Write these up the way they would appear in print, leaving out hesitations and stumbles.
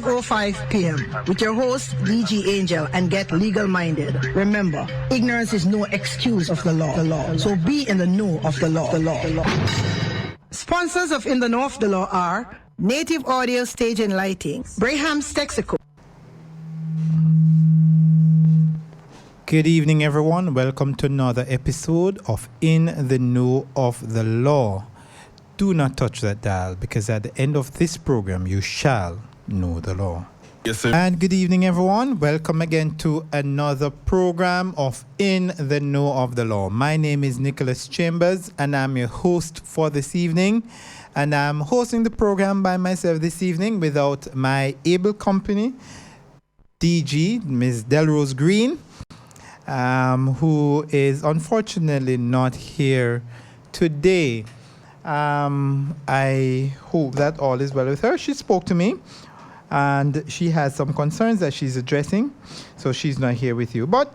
5:05 p.m. with your host, DG Angel, and get legal-minded. Remember, ignorance is no excuse of the law. So be in the know of the law. Sponsors of In the Know of the Law are Native Audio Stage and Lighting, Braham's Texaco. Good evening, everyone. Welcome to another episode of In the Know of the Law. Do not touch that dial, because at the end of this program, you shall know the law. Yes, sir. And good evening, everyone. Welcome again to another program of In the Know of the Law. My name is Nicholas Chambers, and I'm your host for this evening. And I'm hosting the program by myself this evening without my able company, DG, Ms. Delrose Green, who is unfortunately not here today. I hope that all is well with her. She spoke to me and she has some concerns that she's addressing, so she's not here with you. But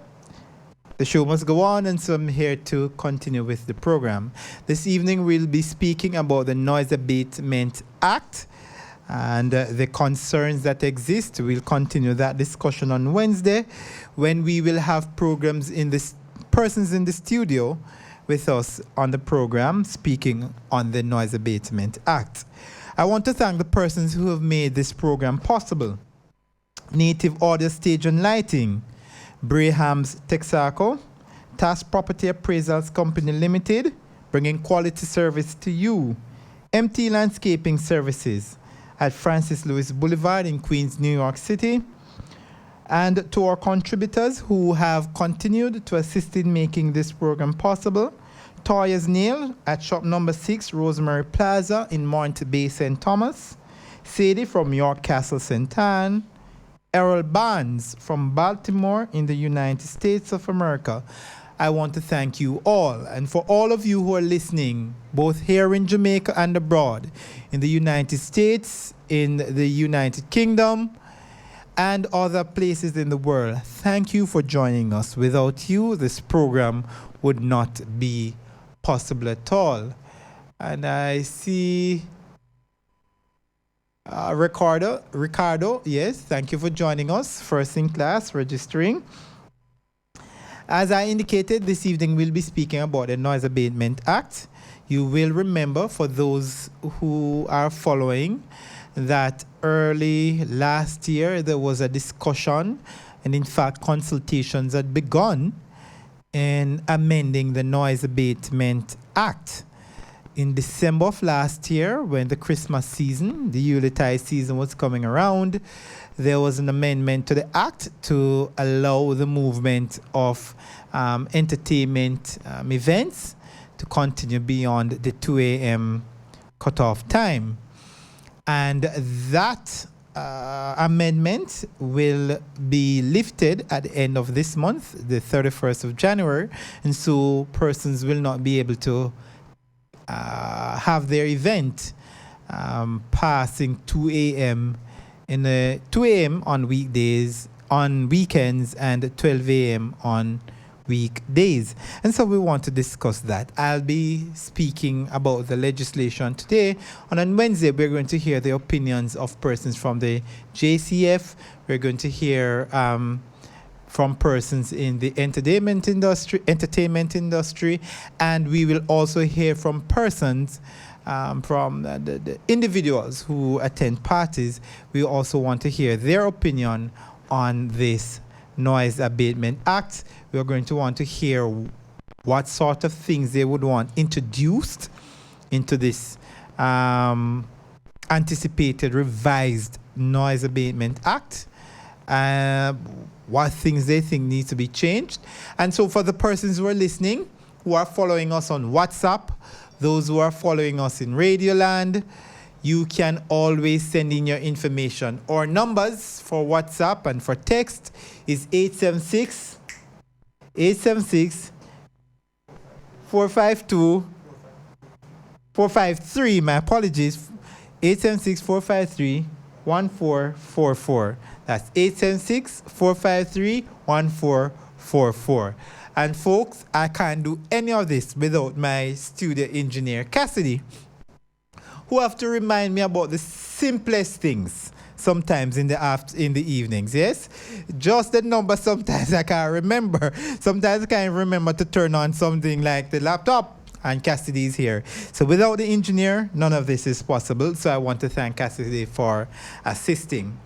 the show must go on, and so I'm here to continue with the program. This evening we'll be speaking about the Noise Abatement Act and the concerns that exist. We'll continue that discussion on Wednesday when we will have programs in this persons in the studio with us on the program speaking on the Noise Abatement Act. I want to thank the persons who have made this program possible. Native Audio Stage and Lighting, Braham's Texaco, Task Property Appraisals Company Limited, bringing quality service to you. MT Landscaping Services at Francis Lewis Boulevard in Queens, New York City. And to our contributors who have continued to assist in making this program possible: Toya's Nail at shop number 6, Rosemary Plaza in Mont Bay, St. Thomas; Sadie from York Castle, St. Anne; Errol Barnes from Baltimore in the United States of America. I want to thank you all, and for all of you who are listening, both here in Jamaica and abroad, in the United States, in the United Kingdom, and other places in the world. Thank you for joining us. Without you, this program would not be possible at all. And I see Ricardo, yes, thank you for joining us. First in class, registering. As I indicated, this evening we'll be speaking about the Noise Abatement Act. You will remember, for those who are following, that early last year there was a discussion, and in fact consultations had begun in amending the Noise Abatement Act. In December of last year, when the Christmas season, the Yuletide season was coming around, there was an amendment to the act to allow the movement of entertainment events to continue beyond the 2 a.m. cutoff time. And that amendment will be lifted at the end of this month, the 31st of January, and so persons will not be able to have their event passing 2 a.m. in 2 a.m. on weekdays, on weekends, and 12 a.m. on weekdays. And so we want to discuss that. I'll be speaking about the legislation today, and on Wednesday we're going to hear the opinions of persons from the JCF. We're going to hear from persons in the entertainment industry, and we will also hear from persons from the individuals who attend parties. We also want to hear their opinion on this Noise Abatement Act. We are going to want to hear what sort of things they would want introduced into this anticipated revised Noise Abatement Act, what things they think need to be changed. And so for the persons who are listening, who are following us on WhatsApp, those who are following us in Radioland, you can always send in your information. Our numbers for WhatsApp and for text is 876-453, my apologies, 876-453-1444. That's 876-453-1444. And folks, I can't do any of this without my studio engineer, Cassidy, who have to remind me about the simplest things. sometimes in the evenings. Yes, just the number. Sometimes I can't remember. Sometimes I can't remember to turn on something like the laptop. And Cassidy is here. So without the engineer, none of this is possible. So I want to thank Cassidy for assisting.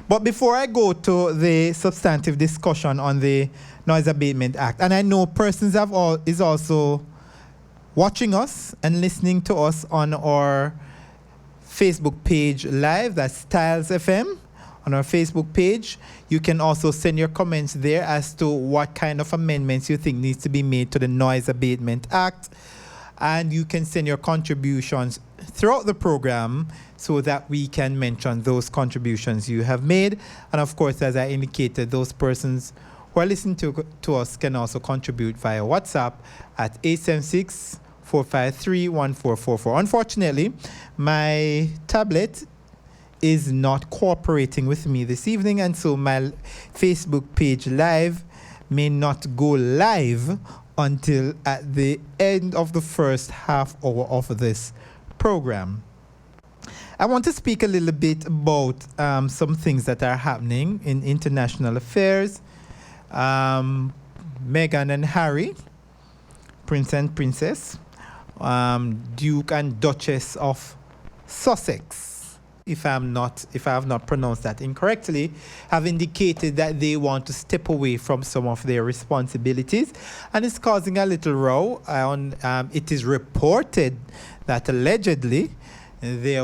But before I go to the substantive discussion on the Noise Abatement Act, and I know persons is also watching us and listening to us on our Facebook page live, that's Styles FM. On our Facebook page, you can also send your comments there as to what kind of amendments you think needs to be made to the Noise Abatement Act. And you can send your contributions throughout the program so that we can mention those contributions you have made. And of course, as I indicated, those persons who are listening to us can also contribute via WhatsApp at 876-453-1444. Unfortunately, my tablet is not cooperating with me this evening, and so my Facebook page live may not go live until at the end of the first half hour of this program. I want to speak a little bit about some things that are happening in international affairs. Meghan and Harry, Prince and Princess, Duke and Duchess of Sussex, if I have not pronounced that incorrectly, have indicated that they want to step away from some of their responsibilities, and it's causing a little row. It is reported that allegedly the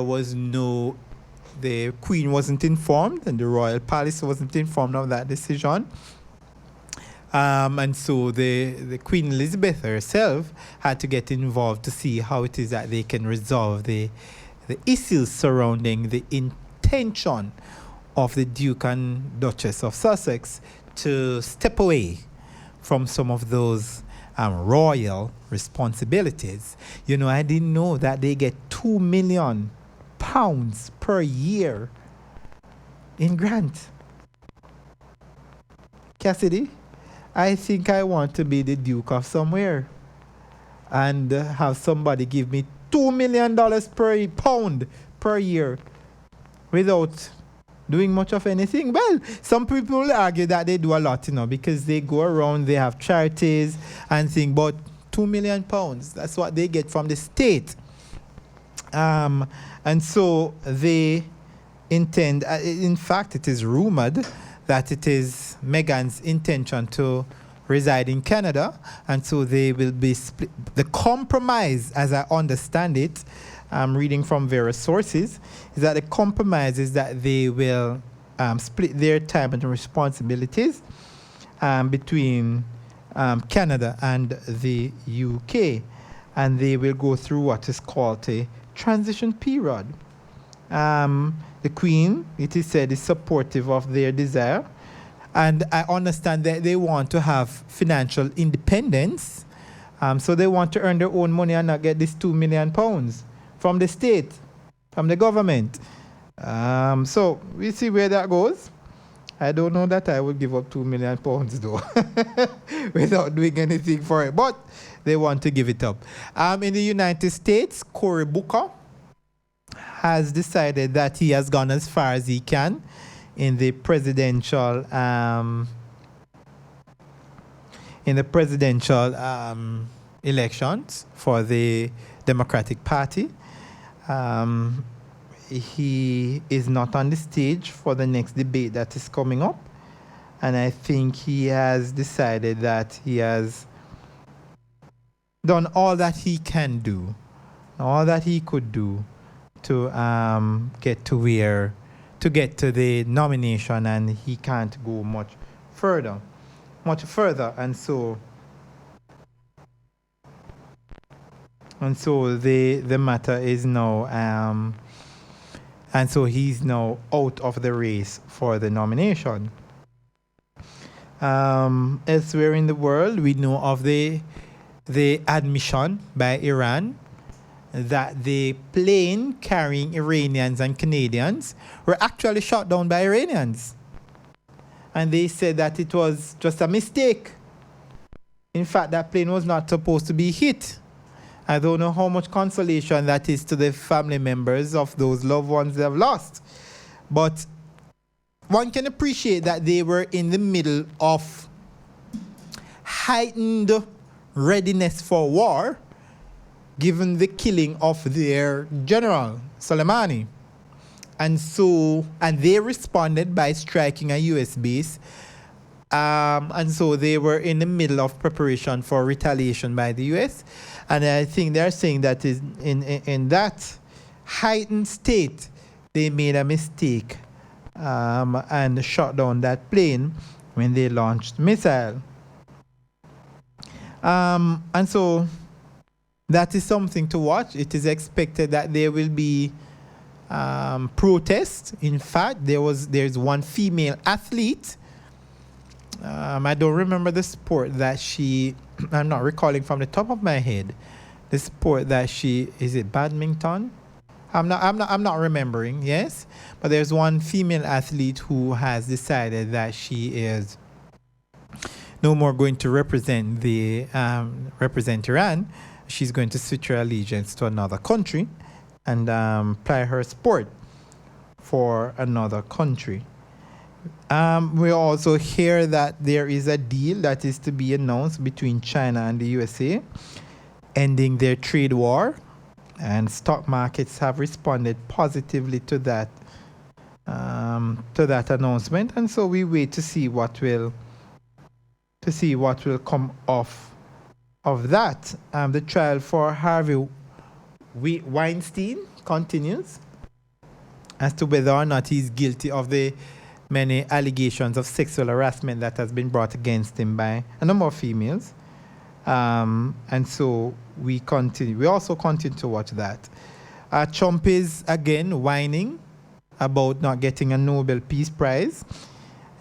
Queen wasn't informed and the Royal Palace wasn't informed of that decision. And so the Queen Elizabeth herself had to get involved to see how it is that they can resolve the issues surrounding the intention of the Duke and Duchess of Sussex to step away from some of those royal responsibilities. You know, I didn't know that they get £2 million per year in grant. Cassidy, I think I want to be the Duke of somewhere and have somebody give me $2 million per year without doing much of anything. Well, some people will argue that they do a lot, because they go around, they have charities and things, but £2 million, that's what they get from the state. And so they intend, in fact, it is rumored that it is Meghan's intention to reside in Canada, and so they will be split. The compromise, as I understand it, I'm reading from various sources, is that the compromise is that they will split their time and responsibilities between Canada and the UK, and they will go through what is called a transition period. The Queen, it is said, is supportive of their desire. And I understand that they want to have financial independence. So they want to earn their own money and not get this £2 million from the state, from the government. So we see where that goes. I don't know that I would give up £2 million though, without doing anything for it. But they want to give it up. In the United States, Cory Booker has decided that he has gone as far as he can in the presidential elections for the Democratic Party. He is not on the stage for the next debate that is coming up, and I think he has decided that he has done all that he can do, all that he could do to get to the nomination, and he can't go much further. And so the matter is now and so he's now out of the race for the nomination. Elsewhere in the world, we know of the admission by Iran that the plane carrying Iranians and Canadians were actually shot down by Iranians. And they said that it was just a mistake. In fact, that plane was not supposed to be hit. I don't know how much consolation that is to the family members of those loved ones they have lost. But one can appreciate that they were in the middle of heightened readiness for war, given the killing of their general, Soleimani. And they responded by striking a US base. And so they were in the middle of preparation for retaliation by the US. And I think they're saying that is in that heightened state, they made a mistake and shot down that plane when they launched missile. And so that is something to watch. It is expected that there will be protests. In fact, there's one female athlete. I don't remember the sport that I'm not recalling from the top of my head. The sport that is it badminton? I'm not remembering. Yes, but there's one female athlete who has decided that she is no more going to represent Iran. She's going to switch her allegiance to another country and play her sport for another country. We also hear that there is a deal that is to be announced between China and the USA, ending their trade war, and stock markets have responded positively to that announcement. And so we wait to see what will come off of that. The trial for Harvey Weinstein continues as to whether or not he's guilty of the many allegations of sexual harassment that has been brought against him by a number of females. And so we also continue to watch that. Trump is again whining about not getting a Nobel Peace Prize.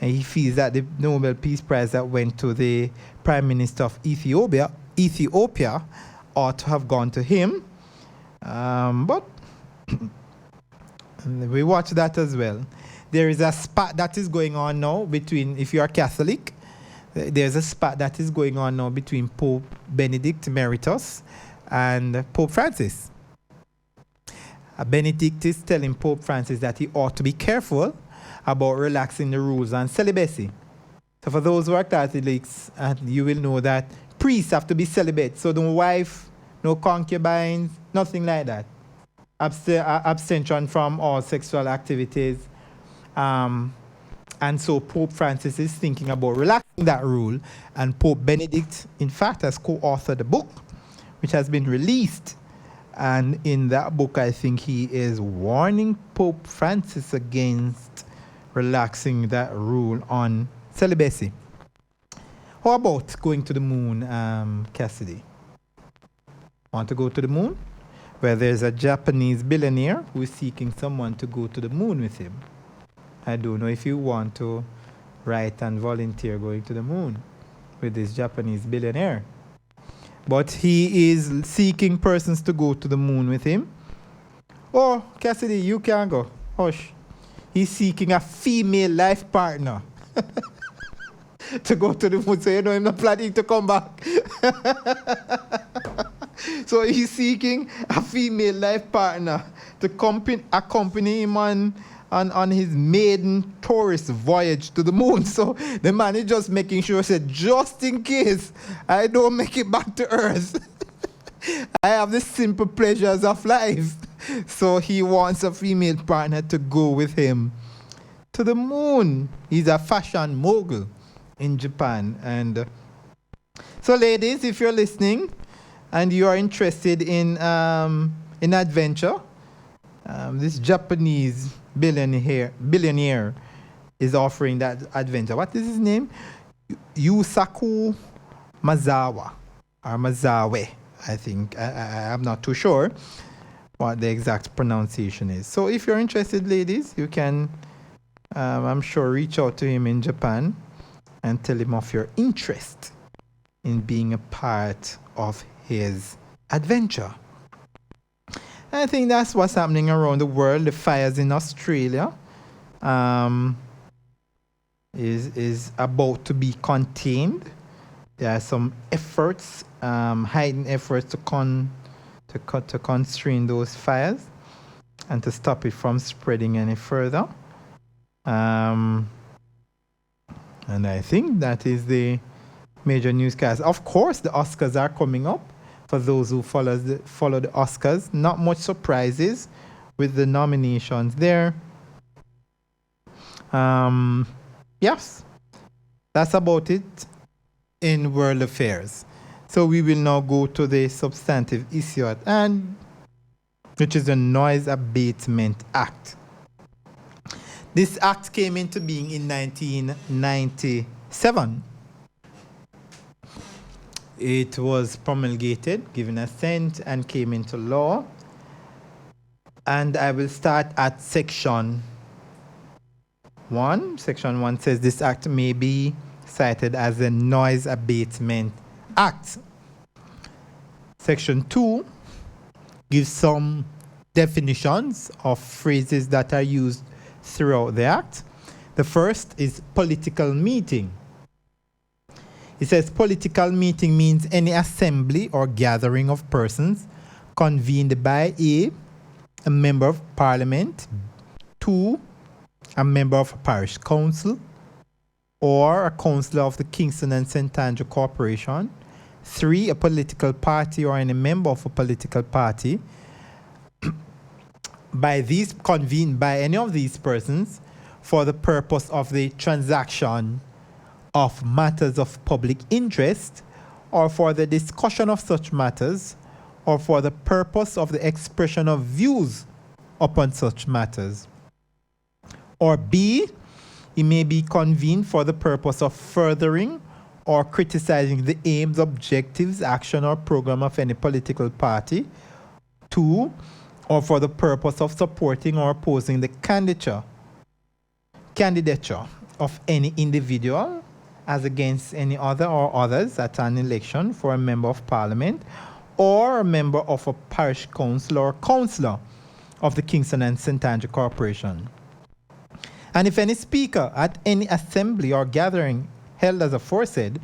And he feels that the Nobel Peace Prize that went to the Prime Minister of Ethiopia ought to have gone to him. But we watch that as well. There is a spat that is going on now between, if you are Catholic, there's a spat that is going on now between Pope Benedict Emeritus and Pope Francis. Benedict is telling Pope Francis that he ought to be careful about relaxing the rules on celibacy. So for those who are Catholics, you will know that priests have to be celibate. So no wife, no concubines, nothing like that. Abstention from all sexual activities. And so Pope Francis is thinking about relaxing that rule. And Pope Benedict, in fact, has co-authored a book which has been released. And in that book, I think he is warning Pope Francis against relaxing that rule on celibacy. How about going to the moon, Cassidy? Want to go to the moon? Where there's a Japanese billionaire who is seeking someone to go to the moon with him. I don't know if you want to write and volunteer going to the moon with this Japanese billionaire. But he is seeking persons to go to the moon with him. Oh, Cassidy, you can go. Hush. He's seeking a female life partner to go to the moon. So you know I'm not planning to come back. So he's seeking a female life partner to accompany him on his maiden tourist voyage to the moon. So the man is just making sure, said, just in case I don't make it back to Earth, I have the simple pleasures of life. So he wants a female partner to go with him to the moon. He's a fashion mogul in Japan. And so ladies, if you're listening and you are interested in adventure, this Japanese billionaire is offering that adventure. What is his name? Yusaku Mazawa or Mazawe, I think. I'm not too sure what the exact pronunciation is. So if you're interested, ladies, you can, I'm sure, reach out to him in Japan and tell him of your interest in being a part of his adventure. I think that's what's happening around the world. The fires in Australia is about to be contained. There are some efforts, heightened efforts to constrain those fires and to stop it from spreading any further. And I think that is the major newscast. Of course, the Oscars are coming up. For those who follow the Oscars, not much surprises with the nominations there. Yes, that's about it in world affairs. So we will now go to the substantive issue at hand, which is the Noise Abatement Act. This act came into being in 1997. It was promulgated, given assent, and came into law. And I will start at Section 1. Section 1 says this act may be cited as the Noise Abatement Act. Section 2 gives some definitions of phrases that are used throughout the act. The first is political meeting. It says political meeting means any assembly or gathering of persons convened by a member of parliament, 2, a member of a parish council, or a councillor of the Kingston and St. Andrew Corporation, 3, a political party or any member of a political party, by these convened by any of these persons for the purpose of the transaction of matters of public interest, or for the discussion of such matters, or for the purpose of the expression of views upon such matters. Or B, it may be convened for the purpose of furthering or criticizing the aims, objectives, action, or program of any political party. 2, or for the purpose of supporting or opposing the candidature of any individual as against any other or others at an election for a member of parliament or a member of a parish council or councillor of the Kingston and St. Andrew Corporation. And if any speaker at any assembly or gathering held as aforesaid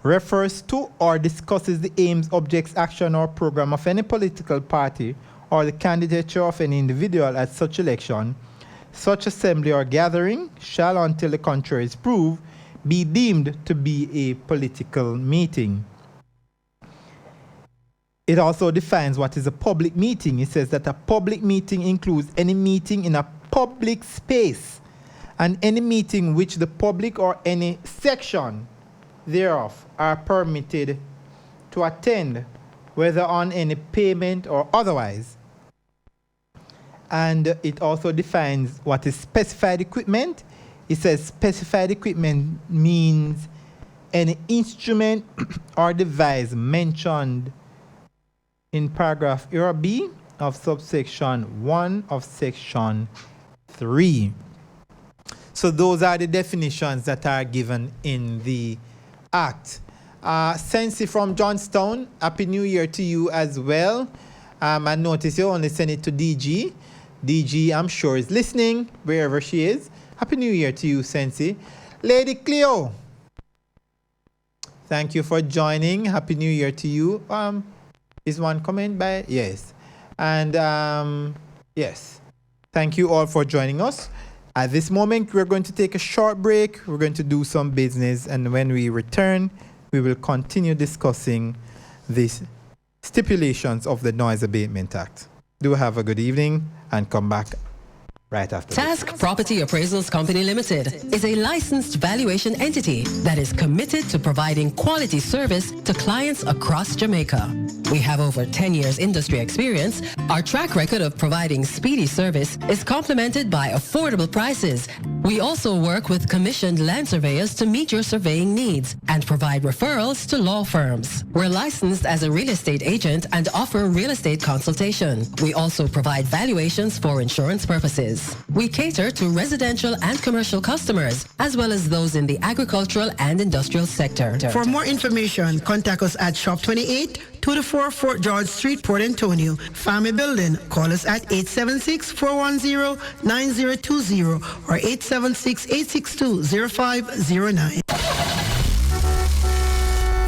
refers to or discusses the aims, objects, action, or program of any political party or the candidature of any individual at such election, such assembly or gathering shall, until the contrary is proved, be deemed to be a political meeting. It also defines what is a public meeting. It says that a public meeting includes any meeting in a public space and any meeting which the public or any section thereof are permitted to attend, whether on any payment or otherwise. And it also defines what is specified equipment. It says specified equipment means any instrument or device mentioned in paragraph A or B of subsection 1 of section 3. So those are the definitions that are given in the Act. Sensi from Johnstown, Happy New Year to you as well. I notice you only send it to DG. DG, I'm sure, is listening wherever she is. Happy New Year to you, Sensi. Lady Cleo, thank you for joining. Happy New Year to you. Is one comment by? Yes. And yes. Thank you all for joining us. At this moment, we're going to take a short break. We're going to do some business. And when we return, we will continue discussing these stipulations of the Noise Abatement Act. Do have a good evening and come back right after Task this. Property Appraisals Company Limited is a licensed valuation entity that is committed to providing quality service to clients across Jamaica. We have over 10 years industry experience. Our track record of providing speedy service is complemented by affordable prices. We also work with commissioned land surveyors to meet your surveying needs and provide referrals to law firms. We're licensed as a real estate agent and offer real estate consultation. We also provide valuations for insurance purposes. We cater to residential and commercial customers, as well as those in the agricultural and industrial sector. For more information, contact us at Shop 28, 2-4 Fort George Street, Port Antonio, Family Building. Call us at 876-410-9020 or 876-862-0509.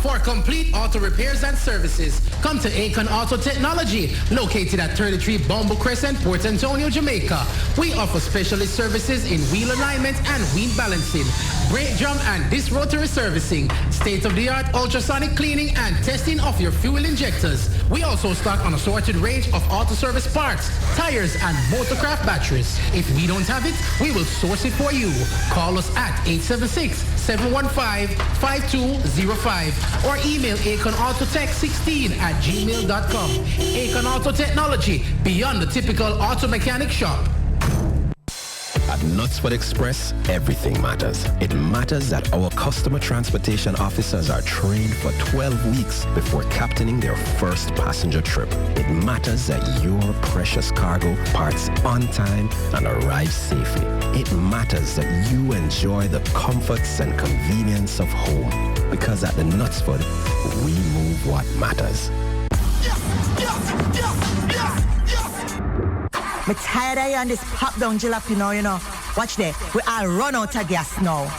For complete auto repairs and services. Come to Akon Auto Technology, located at 33 Bumble Crescent, Port Antonio, Jamaica. We offer specialist services in wheel alignment and wheel balancing, brake drum and disc rotary servicing, state-of-the-art ultrasonic cleaning and testing of your fuel injectors. We also stock an assorted range of auto service parts, tires, and motorcraft batteries. If we don't have it, we will source it for you. Call us at 876-715-5205 or email akonautotech16@gmail.com. Akon Auto Technology, beyond the typical auto mechanic shop. At Knutsford Express, everything matters. It matters that our customer transportation officers are trained for 12 weeks before captaining their first passenger trip. It matters that your precious cargo parts on time and arrives safely. It matters that you enjoy the comforts and convenience of home. Because at the Knutsford, we move what matters. I'm tired of you on this pop down jalapeno, you know. Watch there. We all run out of gas now.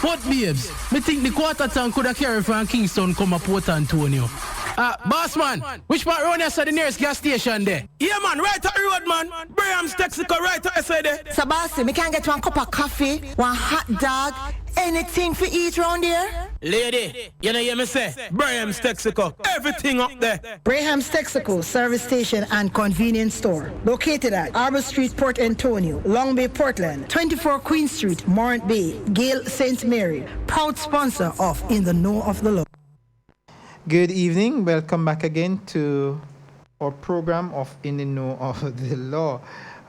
But babes, me think the quarter tank could have carried from Kingston come up Port Antonio. Boss man, which part round here is the nearest gas station there? Yeah man, right at the road man. Braham's Texaco right at the there. So bossy, me can get one cup of coffee, one hot dog, anything for eat round here? Lady, you know hear me say? Braham's Texaco, everything up there. Braham's Texaco service station and convenience store, located at Arbor Street, Port Antonio, Long Bay, Portland, 24 Queen Street, Morant Bay, Gale St. Mary, proud sponsor of In the Know of the Law. Good evening. Welcome back again to our program of In the Know of the Law.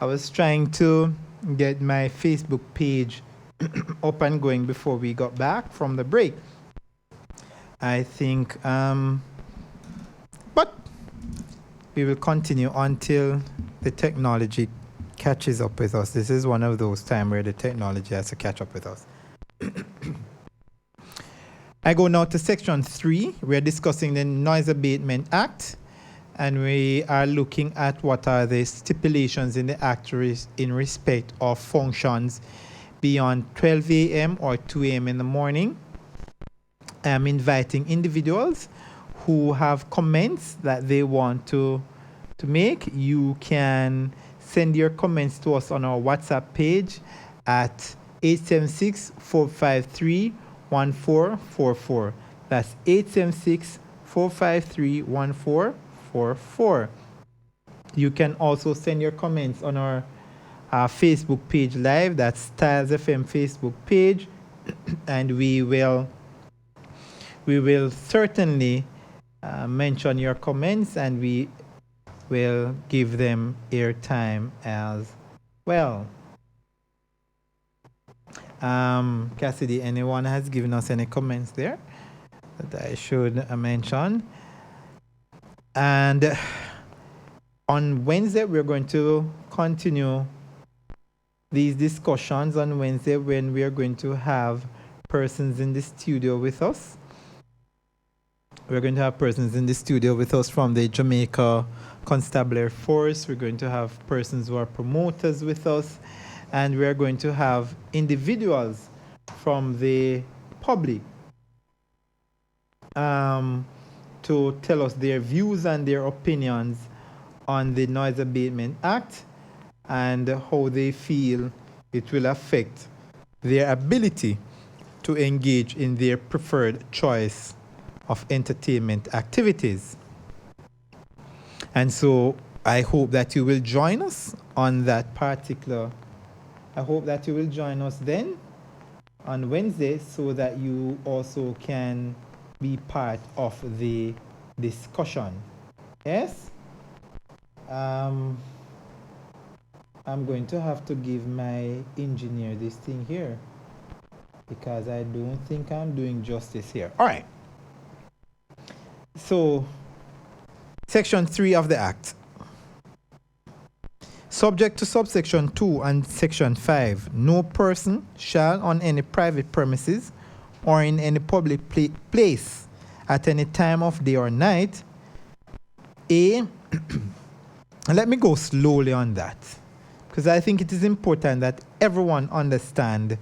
I was trying to get my Facebook page up and going before we got back from the break. I think, but we will continue until the technology catches up with us. This is one of those times where the technology has to catch up with us. I go now to section 3. We are discussing the Noise Abatement Act, and we are looking at what are the stipulations in the act in respect of functions beyond 12 a.m. or 2 a.m. in the morning. I am inviting individuals who have comments that they want to make. You can send your comments to us on our WhatsApp page at 876-453-1444. That's 876-453-1444. You can also send your comments on our Facebook page live. That's Styles FM Facebook page, and we will certainly mention your comments, and we will give them airtime as well. Cassidy, anyone has given us any comments there that I should mention? And on Wednesday, we're going to continue these discussions on Wednesday when we are going to have persons in the studio with us. We're going to have persons in the studio with us from the Jamaica Constabulary Force. We're going to have persons who are promoters with us. And we're going to have individuals from the public to tell us their views and their opinions on the Noise Abatement Act and how they feel it will affect their ability to engage in their preferred choice of entertainment activities. And so I hope that you will join us on that particular. I hope that you will join us then on Wednesday so that you also can be part of the discussion. Yes? I'm going to have to give my engineer this thing here because I don't think I'm doing justice here. All right. So, Section 3 of the Act. Subject to subsection 2 and section 5, no person shall on any private premises or in any public place at any time of day or night. Let me go slowly on that because I think it is important that everyone understand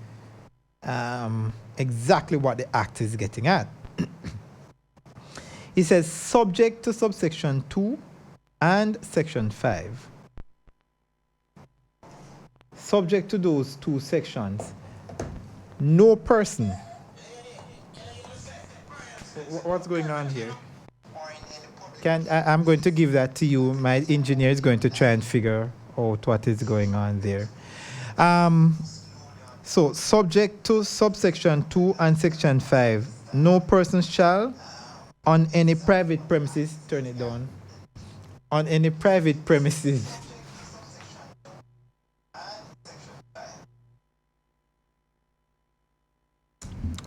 exactly what the Act is getting at. It says subject to subsection 2 and section 5. Subject to those two sections, no person. What's going on here? I'm going to give that to you. My engineer is going to try and figure out what is going on there. So subject to subsection 2 and section 5, no person shall on any private premises, turn it down, on any private premises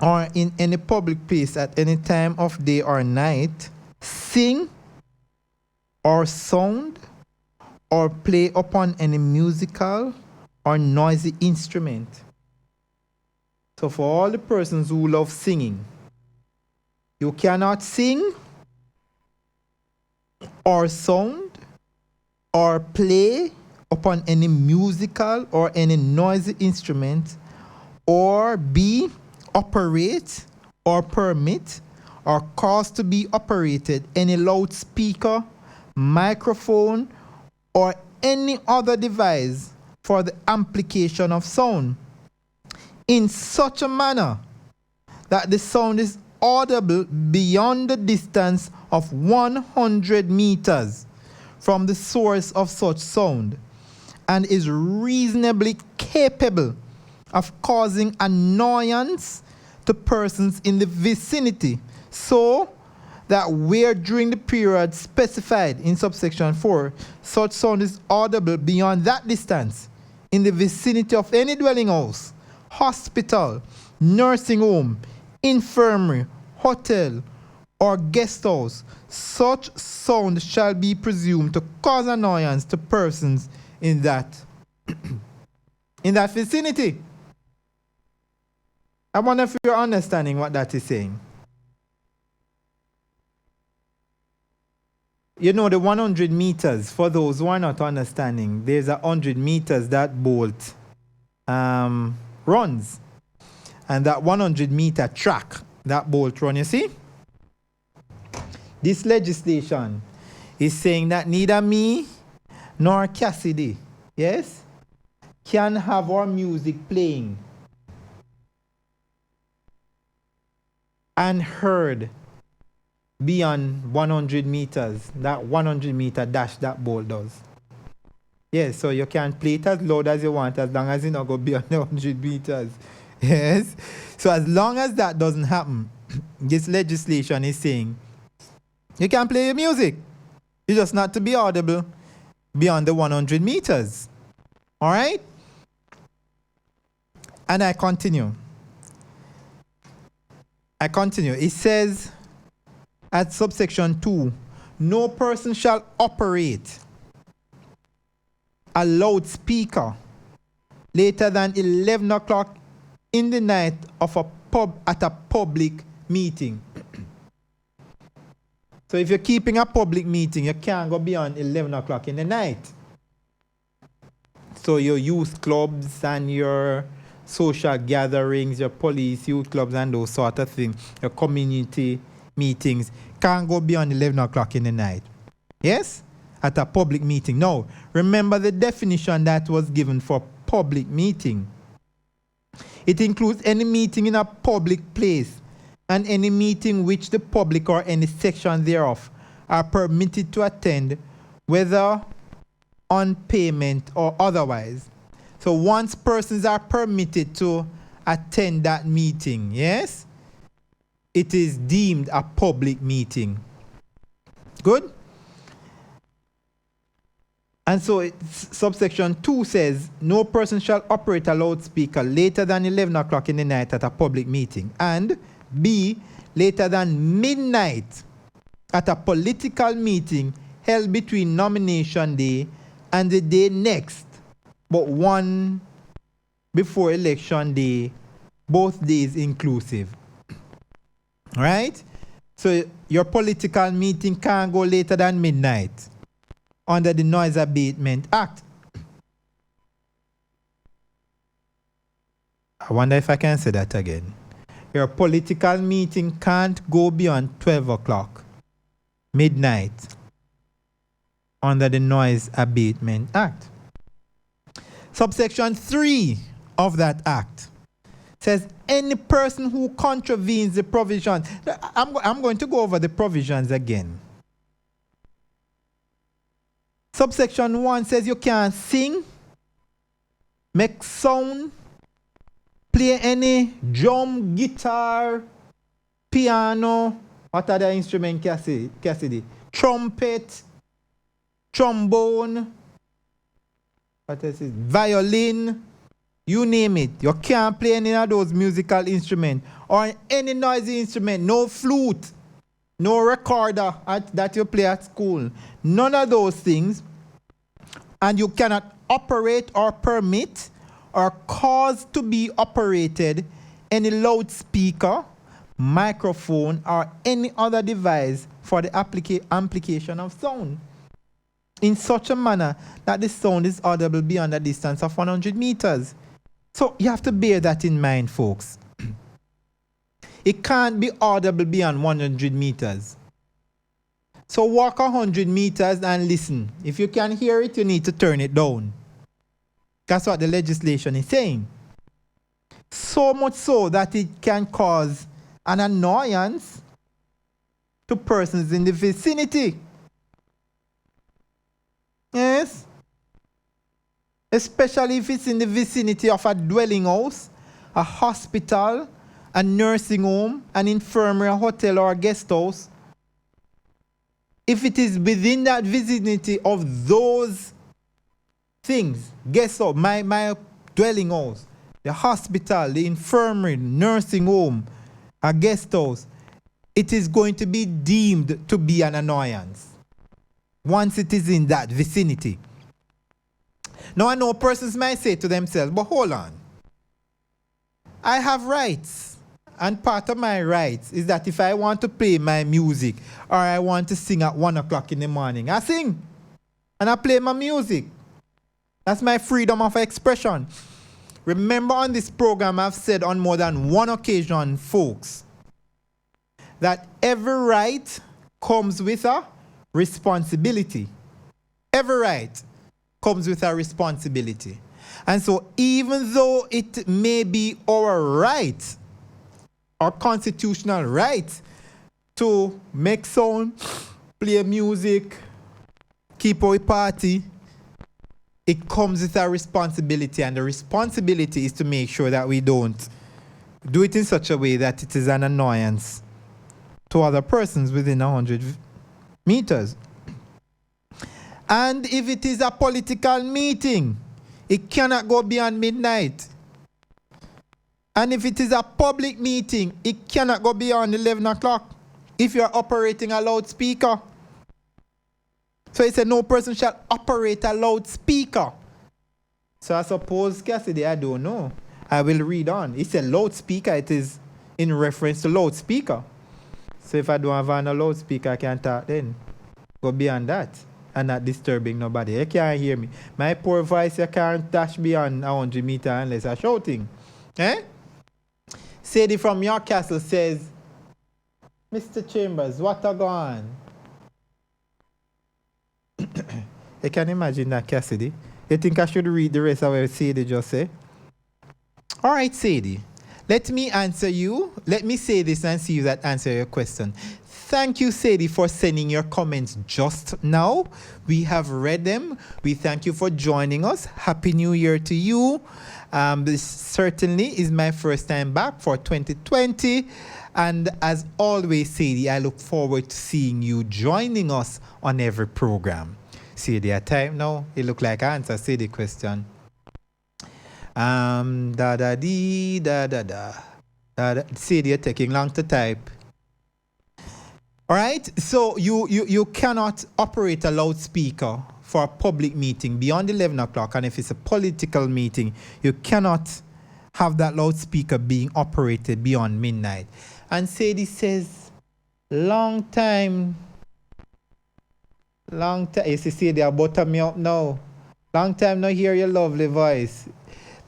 or in any public place at any time of day or night, sing or sound or play upon any musical or noisy instrument. So for all the persons who love singing, you cannot sing or sound or play upon any musical or any noisy instrument, or be, operate, or permit, or cause to be operated any loudspeaker, microphone, or any other device for the amplification of sound in such a manner that the sound is audible beyond the distance of 100 meters from the source of such sound, and is reasonably capable of causing annoyance to persons in the vicinity, so that where during the period specified in subsection 4, such sound is audible beyond that distance in the vicinity of any dwelling house, hospital, nursing home, infirmary, hotel, or guest house, such sound shall be presumed to cause annoyance to persons in that in that vicinity. I wonder if you're understanding what that is saying. You know, the 100 meters, for those who are not understanding, there's 100 meters that bolt runs. And that 100 meter track that bolt run, you see? This legislation is saying that neither me nor Cassidy, yes, can have our music playing and heard beyond 100 meters, that 100 meter dash that bolt does. Yes, so you can play it as loud as you want as long as you not go beyond 100 meters. Yes, so as long as that doesn't happen, this legislation is saying you can play your music. You just not to be audible beyond the 100 meters. All right? And I continue. It says at subsection 2, no person shall operate a loudspeaker later than 11 o'clock in the night of a pub at a public meeting. So if you're keeping a public meeting, you can't go beyond 11 o'clock in the night. So your youth clubs and your social gatherings, your police, youth clubs and those sort of things, your community meetings, can't go beyond 11 o'clock in the night. Yes? At a public meeting. Now, remember the definition that was given for public meeting. It includes any meeting in a public place and any meeting which the public or any section thereof are permitted to attend, whether on payment or otherwise. So once persons are permitted to attend that meeting, yes, it is deemed a public meeting. Good? And so subsection 2 says, no person shall operate a loudspeaker later than 11 o'clock in the night at a public meeting. And B, later than midnight at a political meeting held between nomination day and the day next, but one before election day, both days inclusive. Right? So your political meeting can't go later than midnight under the Noise Abatement Act. I wonder if I can say that again. Your political meeting can't go beyond 12 o'clock midnight under the Noise Abatement Act. Subsection 3 of that act says any person who contravenes the provisions. I'm going to go over the provisions again. Subsection 1 says you can't sing, make sound, play any drum, guitar, piano, what other instrument, Cassidy? Trumpet, trombone, what else is violin, you name it. You can't play any of those musical instruments or any noisy instrument, no flute, no recorder that you play at school. None of those things. And you cannot operate or permit or cause to be operated any loudspeaker, microphone, or any other device for the amplification of sound in such a manner that the sound is audible beyond a distance of 100 meters. So you have to bear that in mind, folks. It can't be audible beyond 100 meters. So walk 100 meters and listen. If you can hear it, you need to turn it down. That's what the legislation is saying. So much so that it can cause an annoyance to persons in the vicinity. Yes? Especially if it's in the vicinity of a dwelling house, a hospital, a nursing home, an infirmary, a hotel, or a guest house. If it is within that vicinity of those things, guest house, my dwelling house, the hospital, the infirmary, nursing home, a guest house, it is going to be deemed to be an annoyance once it is in that vicinity. Now I know persons might say to themselves, but hold on. I have rights. And part of my rights is that if I want to play my music or I want to sing at 1 o'clock in the morning, I sing and I play my music. That's my freedom of expression. Remember, on this program, I've said on more than one occasion, folks, that every right comes with a responsibility. Every right comes with a responsibility. And so even though it may be our right, our constitutional right to make sound, play music, keep our party, it comes with a responsibility, and the responsibility is to make sure that we don't do it in such a way that it is an annoyance to other persons within 100 meters. And if it is a political meeting, it cannot go beyond midnight. And if it is a public meeting, it cannot go beyond 11 o'clock if you're operating a loudspeaker. So it said no person shall operate a loudspeaker. So I suppose, Cassidy, I don't know. I will read on. It said loudspeaker, it is in reference to loudspeaker. So if I don't have a loudspeaker, I can't talk then. Go beyond that and not disturbing nobody. You can't hear me. My poor voice, you can't dash beyond 100 meters unless I'm shouting. Eh? Sadie from York Castle says, Mr. Chambers, what a gone? You can imagine that, Cassidy. You think I should read the rest of what Sadie just said? All right, Sadie. Let me answer you. Let me say this and see if that answers your question. Thank you, Sadie, for sending your comments just now. We have read them. We thank you for joining us. Happy New Year to you. This certainly is my first time back for 2020. And as always, Sadie, I look forward to seeing you joining us on every program. Sadie, a time now. It look like I answer Sadie question. Sadie, you're taking long to type. All right, so you cannot operate a loudspeaker for a public meeting beyond 11 o'clock, and if it's a political meeting, you cannot have that loudspeaker being operated beyond midnight. And Sadie says, long time. You see, Sadie, I bottom me up now. Long time no hear your lovely voice.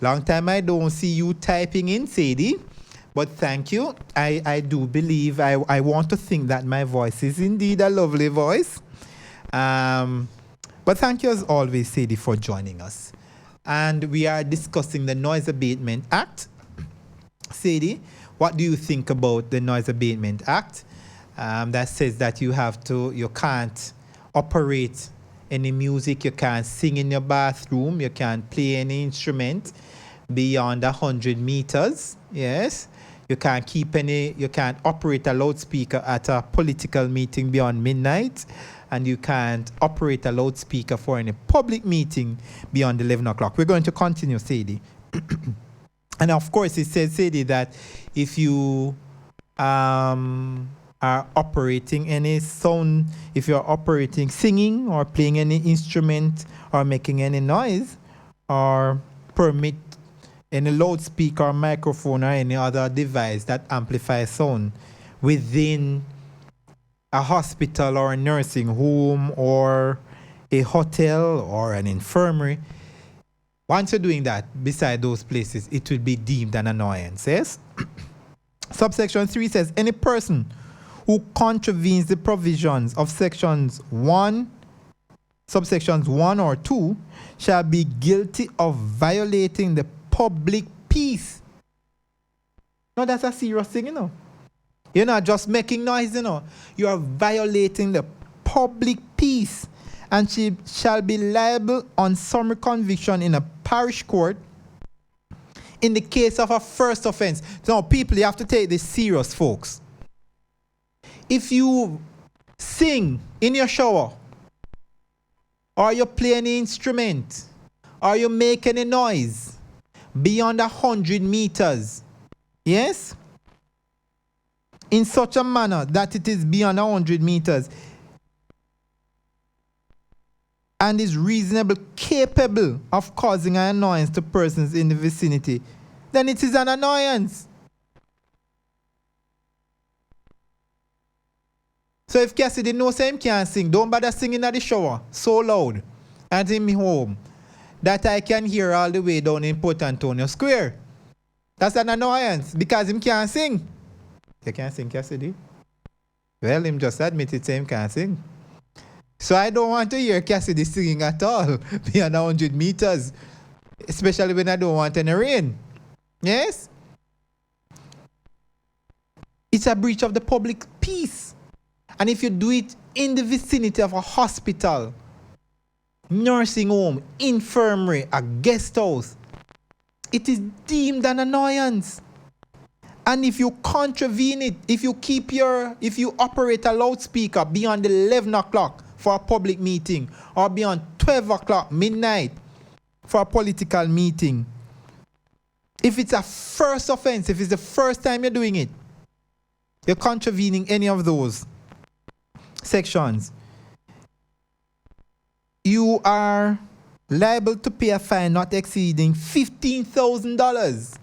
Long time I don't see you typing in, Sadie. But thank you. I do believe, I want to think that my voice is indeed a lovely voice. But thank you as always, Sadie, for joining us. And we are discussing the Noise Abatement Act. Sadie, what do you think about the Noise Abatement Act that says that you can't operate any music, you can't sing in your bathroom, you can't play any instrument beyond 100 meters, yes? You can't operate a loudspeaker at a political meeting beyond midnight, and you can't operate a loudspeaker for any public meeting beyond 11 o'clock. We're going to continue, Sadie. And of course, it says, Sadie, that if you are operating any sound, if you're operating singing or playing any instrument or making any noise or permit any loudspeaker or microphone or any other device that amplifies sound within a hospital or a nursing home or a hotel or an infirmary, once you're doing that beside those places, it will be deemed an annoyance, yes? Subsection 3 says, any person who contravenes the provisions of subsections 1 or 2 shall be guilty of violating the public peace. No, that's a serious thing, you know. You're not just making noise, you know. You are violating the public peace, and she shall be liable on summary conviction in a parish court in the case of a first offense. So, people, you have to take this serious, folks. If you sing in your shower, or you play any instrument, or you make any noise beyond 100 meters, yes, in such a manner that it is beyond 100 meters and is reasonably capable of causing an annoyance to persons in the vicinity, then it is an annoyance. So if Cassidy knows him can't sing, don't bother singing at the shower so loud at him home that I can hear all the way down in Port Antonio Square. That's an annoyance because him can't sing. You can't sing, Cassidy? Well, him just admitted to him can't sing. So I don't want to hear Cassidy singing at all beyond 100 meters, especially when I don't want any rain. Yes? It's a breach of the public peace. And if you do it in the vicinity of a hospital, nursing home, infirmary, a guest house, it is deemed an annoyance. And if you contravene it, if you operate a loudspeaker beyond 11 o'clock for a public meeting, or beyond 12 o'clock, midnight, for a political meeting, if it's a first offense, if it's the first time you're doing it, you're contravening any of those sections, you are liable to pay a fine not exceeding $15,000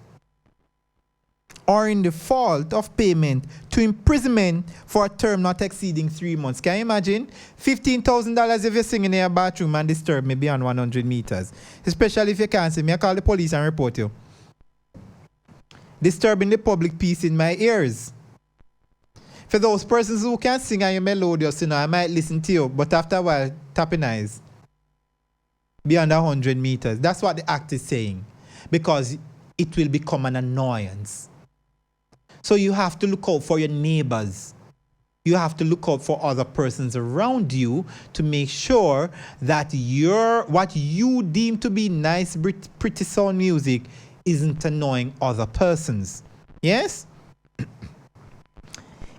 or in default of payment to imprisonment for a term not exceeding 3 months. Can you imagine? $15,000 if you're singing in your bathroom and disturb me beyond 100 meters. Especially if you can't see me, I call the police and report you. Disturbing the public peace in my ears. For those persons who can't sing and you're melodious, you know, I might listen to you, but after a while, tapping eyes. Beyond 100 meters. That's what the act is saying. Because it will become an annoyance. So you have to look out for your neighbors. You have to look out for other persons around you to make sure that what you deem to be nice, pretty sound music isn't annoying other persons. Yes?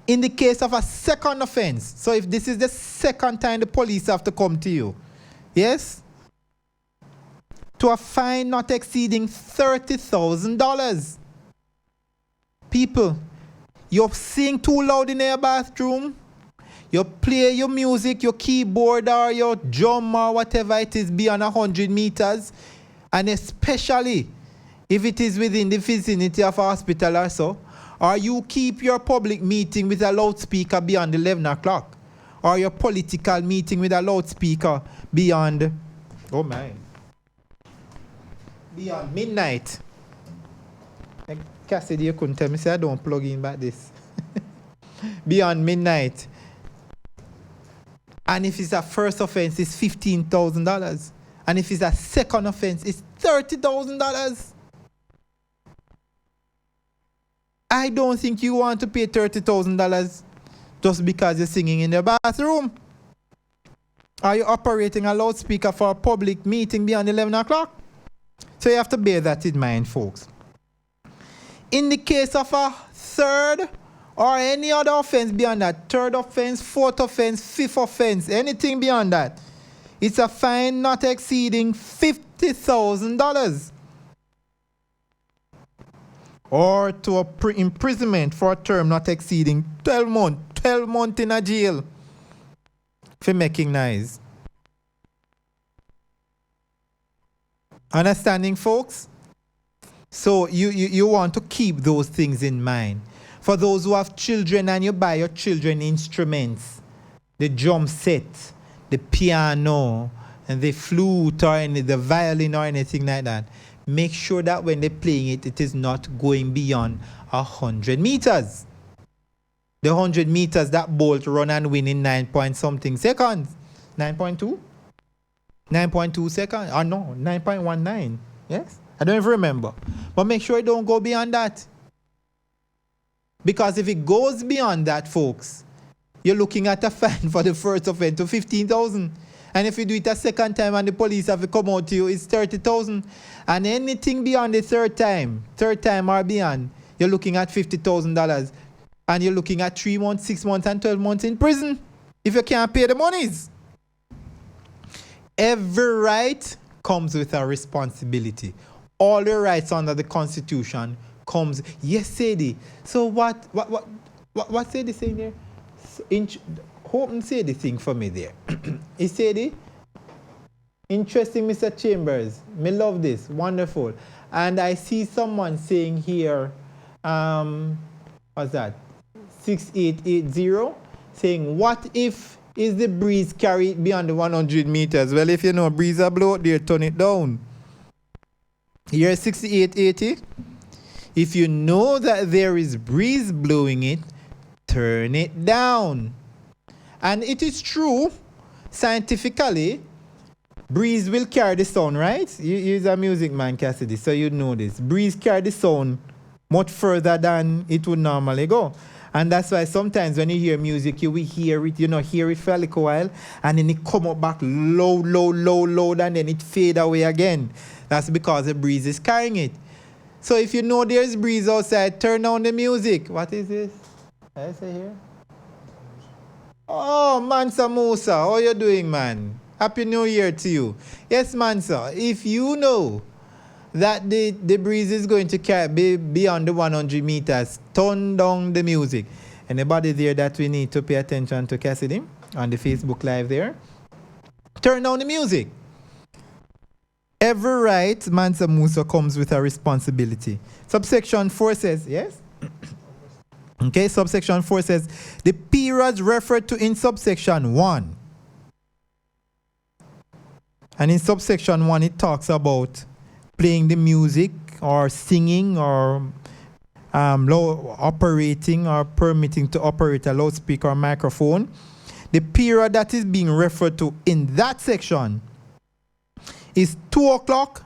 In the case of a second offense, so if this is the second time the police have to come to you, yes? To a fine not exceeding $30,000. People, you sing too loud in your bathroom, you play your music, your keyboard or your drum or whatever it is beyond 100 meters, and especially if it is within the vicinity of a hospital or so, or you keep your public meeting with a loudspeaker beyond 11 o'clock, or your political meeting with a loudspeaker beyond, beyond midnight. Cassidy, you couldn't tell me, say I don't plug in back this. Beyond midnight. And if it's a first offense, it's $15,000. And if it's a second offense, it's $30,000. I don't think you want to pay $30,000 just because you're singing in the bathroom. Are you operating a loudspeaker for a public meeting beyond 11 o'clock? So you have to bear that in mind, folks. In the case of a third or any other offense beyond that, third offense, fourth offense, fifth offense, anything beyond that, it's a fine not exceeding $50,000. Or to a imprisonment for a term not exceeding 12 months in a jail for making noise. Understanding, folks? So you want to keep those things in mind. For those who have children and you buy your children instruments, the drum set, the piano, and the flute or the violin or anything like that, make sure that when they're playing it, it is not going beyond 100 meters. The 100 meters that Bolt run and win in 9 point something seconds. 9.2? 9.2 seconds? Or no, 9.19. Yes? I don't even remember. But make sure it don't go beyond that. Because if it goes beyond that, folks, you're looking at a fine for the first offense to 15,000. And if you do it a second time and the police have to come out to you, it's 30,000. And anything beyond the third time or beyond, you're looking at $50,000. And you're looking at 3 months, 6 months, and 12 months in prison if you can't pay the monies. Every right comes with a responsibility. All the rights under the Constitution comes. Yes, Sadie. So what Sadie saying there? Hope and say the thing for me there. Is Sadie? Interesting, Mr. Chambers. Me love this. Wonderful. And I see someone saying here, what's that? 6880, saying, what if is the breeze carried beyond the 100 meters? Well, if you know breeze a blow out there, turn it down. Here 6880. If you know that there is breeze blowing it, turn it down. And it is true, scientifically, breeze will carry the sound, right? You're a music man, Cassidy, so you know this. Breeze carry the sound much further than it would normally go. And that's why sometimes when you hear music, you will hear it, hear it for a little while, and then it come up back low, and then it fade away again. That's because the breeze is carrying it. So if you know there's breeze outside, turn down the music. What is this? I say here? Oh, Mansa Musa, how you doing, man? Happy New Year to you. Yes, Mansa, if you know that the breeze is going to be beyond the 100 meters, turn down the music. Anybody there that we need to pay attention to, Cassidy, on the Facebook Live there? Turn down the music. Every right, Mansa Musa, comes with a responsibility. Subsection 4 says, yes? Okay, subsection 4 says, the periods referred to in subsection 1. And in subsection 1, it talks about playing the music or singing or operating or permitting to operate a loudspeaker or microphone. The period that is being referred to in that section is 2 o'clock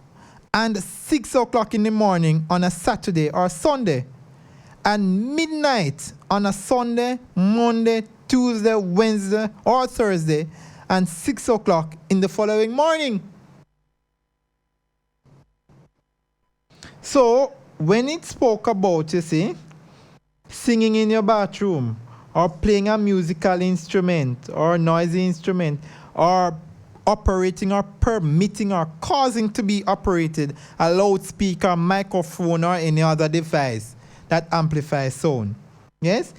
and 6 o'clock in the morning on a Saturday or Sunday, and midnight on a Sunday, Monday, Tuesday, Wednesday, or Thursday, and 6 o'clock in the following morning. So, when it spoke about, you see, singing in your bathroom, or playing a musical instrument, or noisy instrument, or operating or permitting or causing to be operated a loudspeaker, microphone, or any other device that amplifies sound. Yes?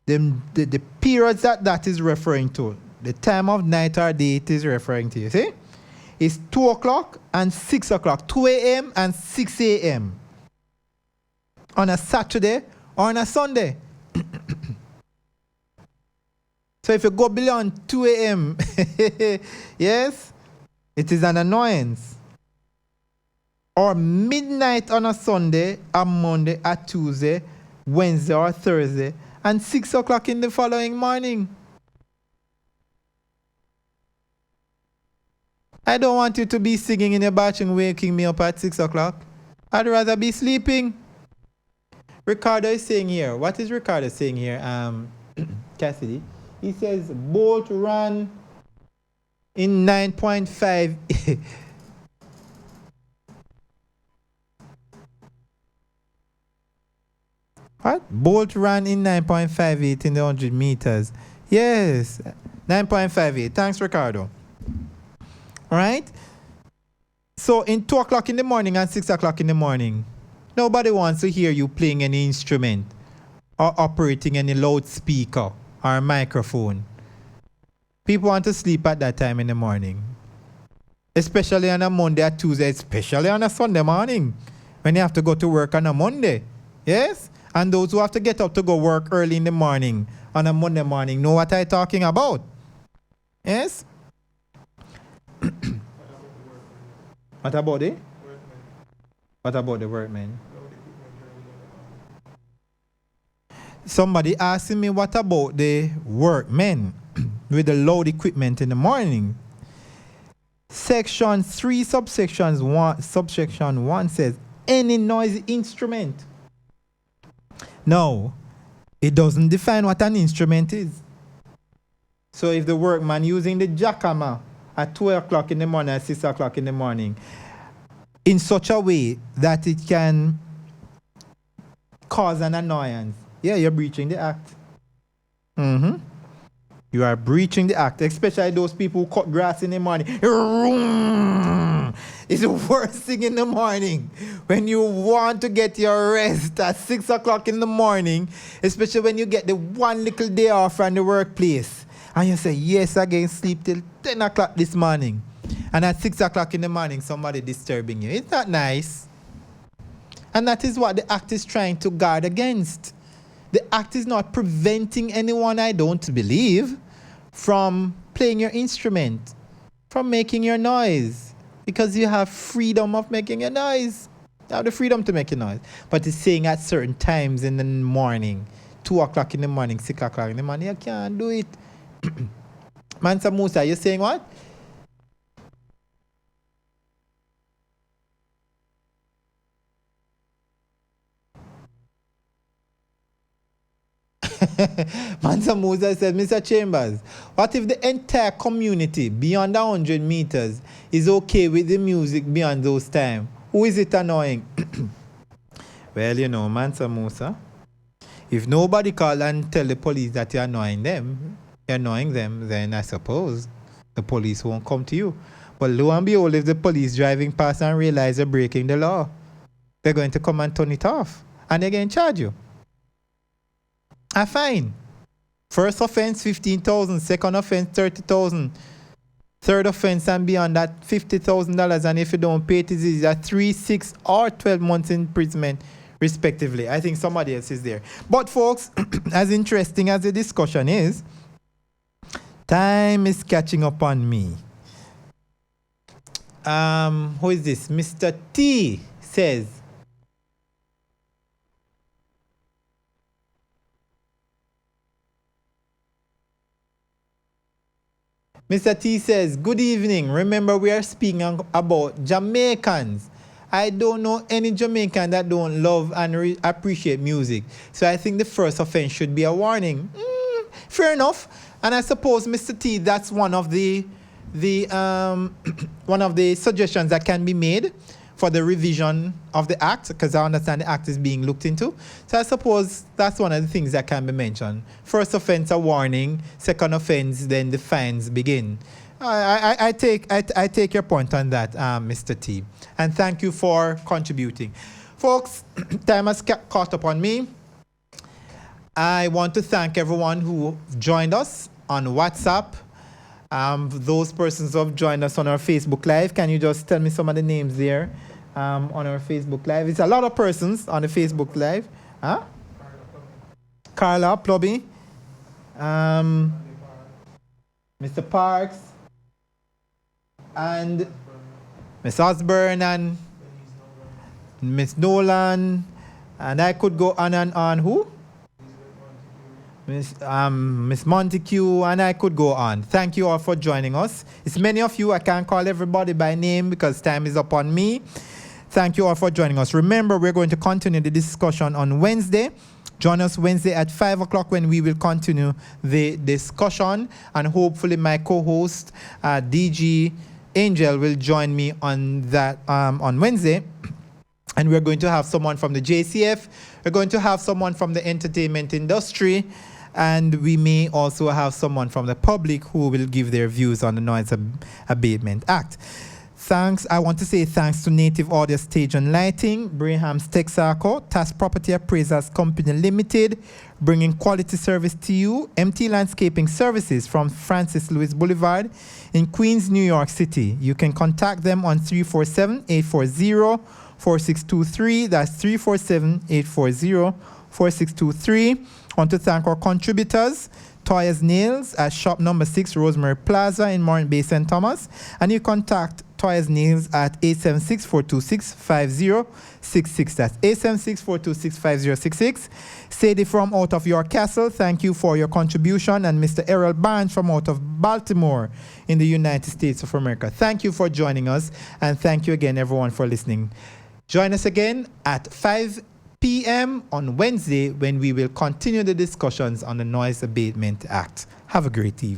The periods that is referring to, the time of night or day it is referring to, you see? It's 2 o'clock and 6 o'clock, 2 a.m. and 6 a.m. on a Saturday or on a Sunday. So if you go beyond 2 a.m., yes, it is an annoyance. or midnight on a Sunday, a Monday, a Tuesday, Wednesday or Thursday, and 6 o'clock in the following morning. I don't want you to be singing in your bathroom, waking me up at 6 o'clock. I'd rather be sleeping. Ricardo is saying here, what is Ricardo saying here, Cassidy? He says, boat run in 9.5. What? Bolt ran in 9.58 in the 100 meters. Yes, 9.58. Thanks, Ricardo. All right? So in 2 o'clock in the morning and 6 o'clock in the morning, nobody wants to hear you playing any instrument or operating any loudspeaker or microphone. People want to sleep at that time in the morning. Especially on a Monday or Tuesday, especially on a Sunday morning when you have to go to work on a Monday. Yes? And those who have to get up to go work early in the morning on a Monday morning know what I'm talking about. Yes? What about it? What about the workmen? Somebody asking me what about the workmen with the loud equipment in the morning. Section 3, subsection 1 says any noisy instrument. No, it doesn't define what an instrument is. So if the workman using the jackhammer at 12 o'clock in the morning, at 6 o'clock in the morning, in such a way that it can cause an annoyance, yeah, you're breaching the act. You are breaching the act, especially those people who cut grass in the morning. It's the worst thing in the morning when you want to get your rest at 6 o'clock in the morning, especially when you get the one little day off from the workplace. And you say, yes, I can sleep till 10 o'clock this morning. And at 6 o'clock in the morning, somebody disturbing you. It's not nice. And that is what the act is trying to guard against. The act is not preventing anyone, I don't believe, from playing your instrument, from making your noise, because you have freedom of making a noise. You have the freedom to make a noise. But it's saying at certain times in the morning, 2 o'clock in the morning, 6 o'clock in the morning, you can't do it. Mansa Musa, you're saying what? Mansa Musa said, Mr. Chambers, what if the entire community beyond 100 meters is okay with the music beyond those times? Who is it annoying? Well, you know, Mansa Musa, if nobody call and tell the police that you're annoying them, then I suppose the police won't come to you. But lo and behold, if the police driving past and realize they're breaking the law, they're going to come and turn it off. And they're going to charge you. A fine. First offense, 15,000. Second offense, 30,000. Third offense and beyond that, $50,000. And if you don't pay it, is a 3, 6, or 12 months imprisonment, respectively. I think somebody else is there. But folks, as interesting as the discussion is, time is catching up on me. Who is this? Mr. T says, Mr. T says, good evening. Remember, we are speaking about Jamaicans. I don't know any Jamaican that don't love and appreciate music. So I think the first offense should be a warning. Fair enough. And I suppose, Mr. T, that's one of the one of the suggestions that can be made for the revision of the act, because I understand the act is being looked into. So I suppose that's one of the things that can be mentioned. First offense, a warning. Second offense, then the fines begin. I take your point on that, Mr. T. And thank you for contributing. Folks, time has caught up on me. I want to thank everyone who joined us on WhatsApp. Those persons who have joined us on our Facebook Live, can you just tell me some of the names there on our Facebook Live? It's a lot of persons on the Facebook Live. Huh? Carla Plubby, Mr. Parks, and Miss Osborne, and Miss Nolan, and I could go on and on. Who? Miss Montague, and I could go on. Thank you all for joining us. It's many of you. I can't call everybody by name because time is up on me. Thank you all for joining us. Remember, we're going to continue the discussion on Wednesday. Join us Wednesday at 5 o'clock when we will continue the discussion, and hopefully my co-host, DG Angel, will join me on that on Wednesday. And we're going to have someone from the JCF. We're going to have someone from the entertainment industry. And we may also have someone from the public who will give their views on the Noise Abatement Act. Thanks. I want to say thanks to Native Audio Stage and Lighting, Braham's Texaco, TAS Property Appraisals Company Limited, bringing quality service to you. MT Landscaping Services from Francis Louis Boulevard in Queens, New York City. You can contact them on 347-840-4623. That's 347-840-4623. Want to thank our contributors, Toya's Nails at shop number 6, Rosemary Plaza in Morant Bay, St. Thomas. And you contact Toya's Nails at 876-426-5066. That's 876-426-5066. Sadie from out of York Castle, thank you for your contribution. And Mr. Errol Barnes from out of Baltimore in the United States of America. Thank you for joining us. And thank you again, everyone, for listening. Join us again at 5 p.m. on Wednesday when we will continue the discussions on the Noise Abatement Act. Have a great evening.